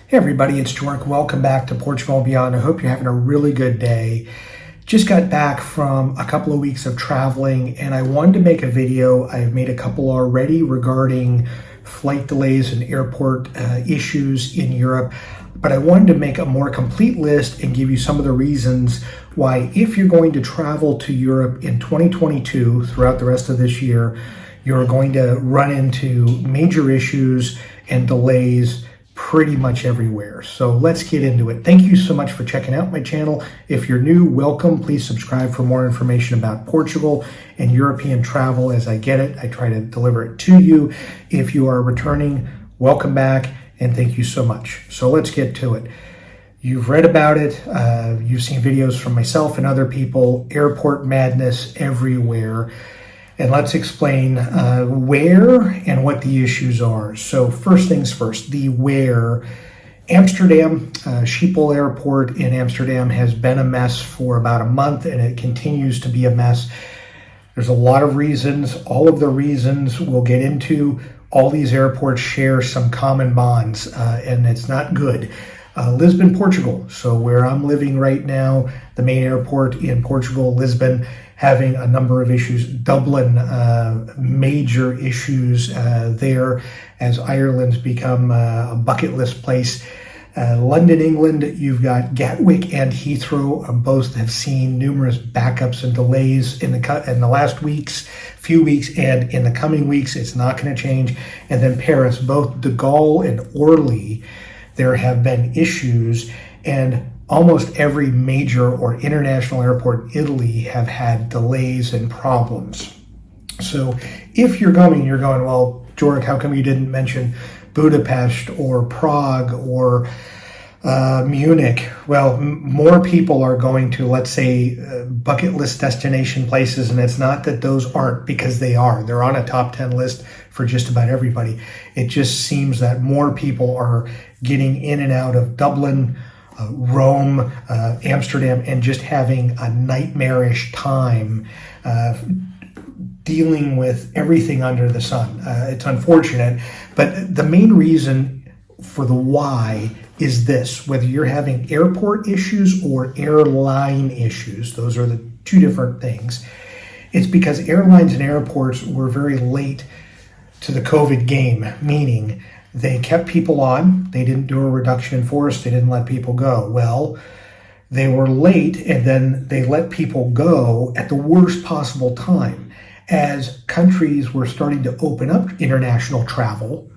Hey everybody, it's Jork. Welcome back to Portugal and Beyond. I hope you're having a really good day. Just got back from a couple of weeks of traveling and I wanted to make a video. I've made a couple already regarding flight delays and airport issues in Europe, but I wanted to make a more complete list and give you some of the reasons why, if you're going to travel to Europe in 2022 throughout the rest of this year, you're going to run into major issues and delays pretty much everywhere. So let's get into it. Thank you so much for checking out my channel. If you're new, welcome. Please subscribe for more information about Portugal and European travel as I get it. I try to deliver it to you. If you are returning, welcome back and thank you so much. So let's get to it. You've read about it. You've seen videos from myself and other people. Airport madness everywhere. And let's explain where and what the issues are. So first things first, the where. Amsterdam, Schiphol Airport in Amsterdam has been a mess for about a month and it continues to be a mess. There's a lot of reasons. All of the reasons we'll get into. All these airports share some common bonds and it's not good. Lisbon, Portugal. So where I'm living right now, the main airport in Portugal, Lisbon, having a number of issues. Dublin, major issues there as Ireland's become a bucket list place. London, England, you've got Gatwick and Heathrow. Both have seen numerous backups and delays in the last few weeks, and in the coming weeks, it's not going to change. And then Paris, both de Gaulle and Orly, there have been issues, and almost every major or international airport in Italy have had delays and problems. So if you're going, well, Jork, how come you didn't mention Budapest or Prague or Munich? Well, more people are going to, let's say, bucket list destination places, and it's not that those aren't, because they are. They're on a top 10 list for just about everybody. It just seems that more people are getting in and out of Dublin, Rome, Amsterdam, and just having a nightmarish time dealing with everything under the sun. It's unfortunate, but the main reason for the why is this: whether you're having airport issues or airline issues, those are the two different things. It's because airlines and airports were very late to the COVID game, meaning they kept people on. They didn't do a reduction in force. They didn't let people go. Well, they were late, and then they let people go at the worst possible time. As countries were starting to open up international travel,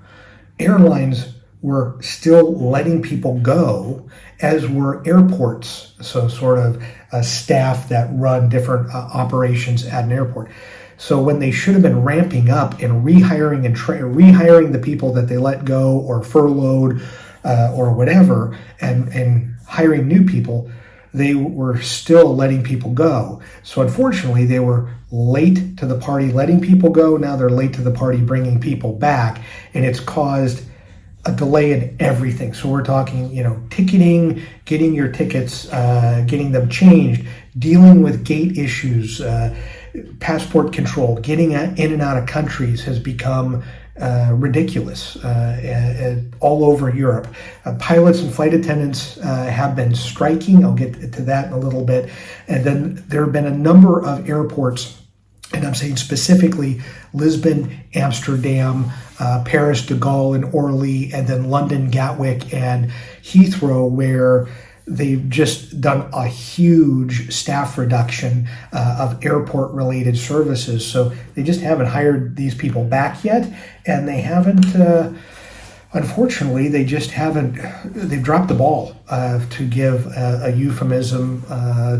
airlines were still letting people go, as were airports. So sort of a staff that run different operations at an airport. So when they should have been ramping up and rehiring and rehiring the people that they let go or furloughed or whatever, and hiring new people, they were still letting people go. So unfortunately, they were late to the party letting people go. Now they're late to the party bringing people back, and it's caused a delay in everything. So we're talking, ticketing, getting your tickets, getting them changed, dealing with gate issues, passport control, getting in and out of countries has become ridiculous all over Europe. Pilots and flight attendants have been striking. I'll get to that in a little bit. And then there have been a number of airports, and I'm saying specifically Lisbon, Amsterdam, Paris, de Gaulle, and Orly, and then London, Gatwick, and Heathrow, where they've just done a huge staff reduction of airport-related services. So they just haven't hired these people back yet, and they haven't, unfortunately, they've dropped the ball, to give a euphemism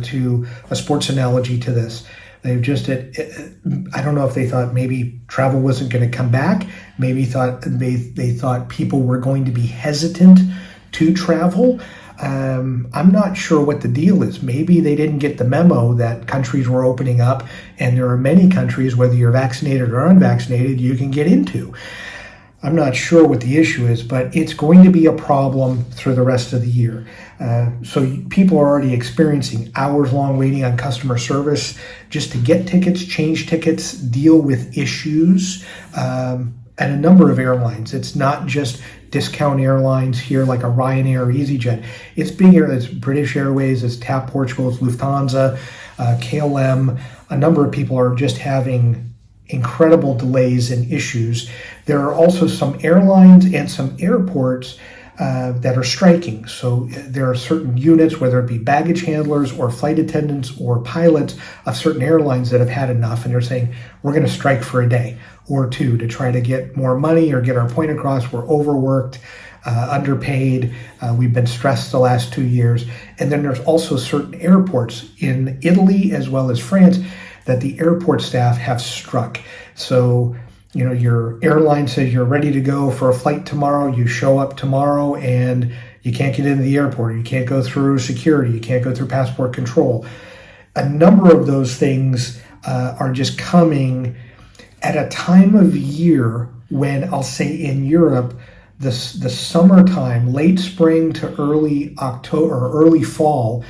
to a sports analogy to this. They've just, I don't know if they thought maybe travel wasn't going to come back. Maybe they thought people were going to be hesitant to travel. I'm not sure what the deal is. Maybe they didn't get the memo that countries were opening up, and there are many countries, whether you're vaccinated or unvaccinated, you can get into. I'm not sure what the issue is, but it's going to be a problem through the rest of the year. So people are already experiencing hours-long waiting on customer service just to get tickets, change tickets, deal with issues at a number of airlines. It's not just discount airlines here like a Ryanair or EasyJet. It's bigger. It's British Airways, it's TAP Portugal, it's Lufthansa, KLM. A number of people are just having incredible delays and issues. There are also some airlines and some airports that are striking. So there are certain units, whether it be baggage handlers or flight attendants or pilots of certain airlines that have had enough, and they're saying, we're going to strike for a day or two to try to get more money or get our point across. We're overworked, underpaid. We've been stressed the last 2 years. And then there's also certain airports in Italy as well as France that the airport staff have struck. So your airline says you're ready to go for a flight tomorrow. You show up tomorrow and you can't get into the airport. You can't go through security. You can't go through passport control. A number of those things are just coming at a time of year when, I'll say in Europe, the summertime, late spring to early October or early fall,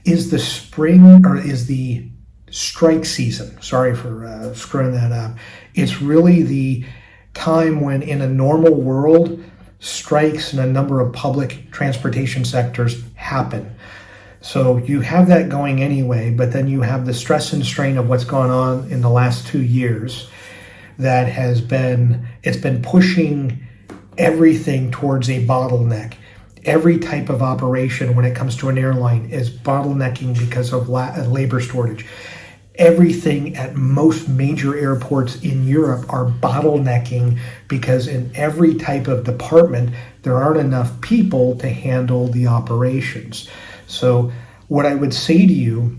is the spring or is the strike season. Sorry for screwing that up. It's really the time when, in a normal world, strikes in a number of public transportation sectors happen. So you have that going anyway, but then you have the stress and strain of what's gone on in the last 2 years that it's been pushing everything towards a bottleneck. Every type of operation when it comes to an airline is bottlenecking because of labor shortage. Everything at most major airports in Europe are bottlenecking because in every type of department, there aren't enough people to handle the operations. So what I would say to you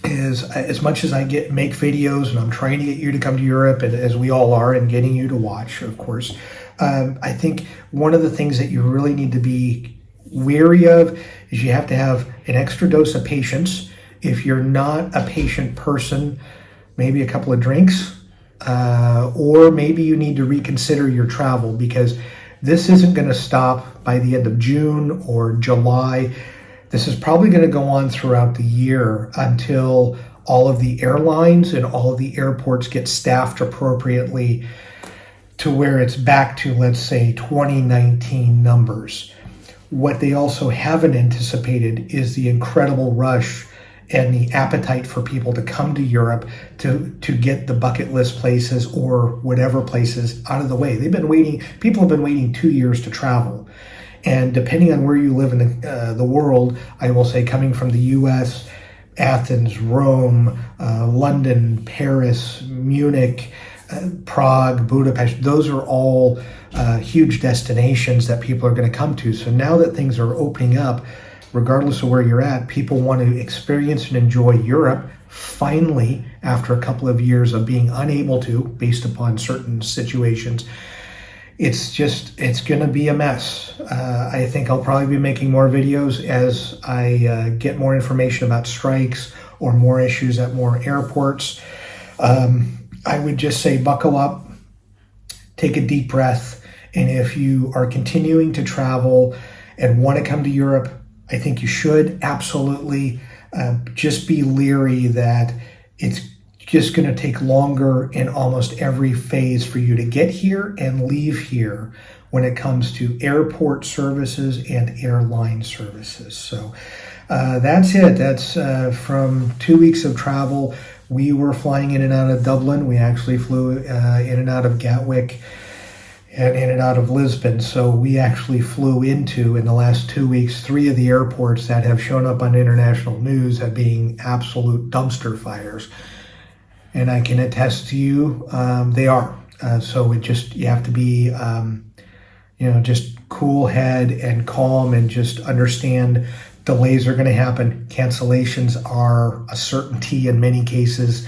is, as much as I make videos and I'm trying to get you to come to Europe, and as we all are, and getting you to watch, of course, I think one of the things that you really need to be wary of is you have to have an extra dose of patience. If you're not a patient person, maybe a couple of drinks, or maybe you need to reconsider your travel, because this isn't going to stop by the end of June or July. This is probably going to go on throughout the year until all of the airlines and all of the airports get staffed appropriately to where it's back to, let's say, 2019 numbers. What they also haven't anticipated is the incredible rush and the appetite for people to come to Europe to get the bucket list places or whatever places out of the way. People have been waiting 2 years to travel. And depending on where you live in the world, I will say, coming from the US, Athens, Rome, London, Paris, Munich, Prague, Budapest, those are all huge destinations that people are going to come to. So now that things are opening up, regardless of where you're at, people want to experience and enjoy Europe finally, after a couple of years of being unable to, based upon certain situations. It's going to be a mess. I think I'll probably be making more videos as I get more information about strikes or more issues at more airports. I would just say buckle up, take a deep breath, and if you are continuing to travel and want to come to Europe, I think you should absolutely just be leery that it's just going to take longer in almost every phase for you to get here and leave here when it comes to airport services and airline services. So that's it. That's from 2 weeks of travel. We were flying in and out of Dublin. We actually flew in and out of Gatwick and in and out of Lisbon. So we actually flew into, in the last 2 weeks, 3 of the airports that have shown up on international news as being absolute dumpster fires. And I can attest to you, they are. So you have to be, just cool head and calm and just understand delays are going to happen. Cancellations are a certainty in many cases.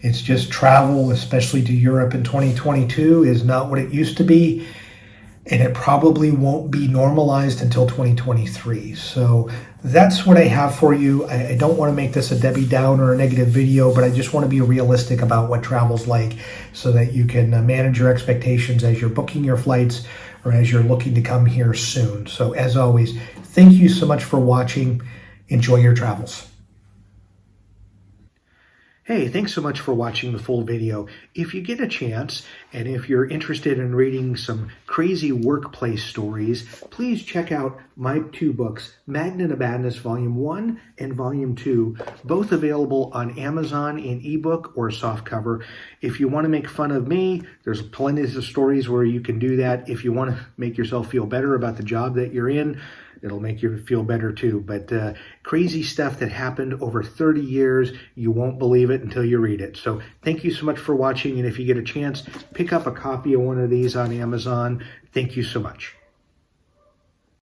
It's just travel, especially to Europe in 2022, is not what it used to be. And it probably won't be normalized until 2023. So that's what I have for you. I don't want to make this a Debbie Downer or a negative video, but I just want to be realistic about what travel's like so that you can manage your expectations as you're booking your flights or as you're looking to come here soon. So as always, thank you so much for watching. Enjoy your travels. Hey, thanks so much for watching the full video. If you get a chance, and if you're interested in reading some crazy workplace stories, please check out my two books, Magnet of Madness Volume 1 and Volume 2, both available on Amazon in ebook or softcover. If you want to make fun of me, there's plenty of stories where you can do that. If you want to make yourself feel better about the job that you're in, it'll make you feel better too. But crazy stuff that happened over 30 years, you won't believe it until you read it. So thank you so much for watching. And if you get a chance, pick up a copy of one of these on Amazon. Thank you so much.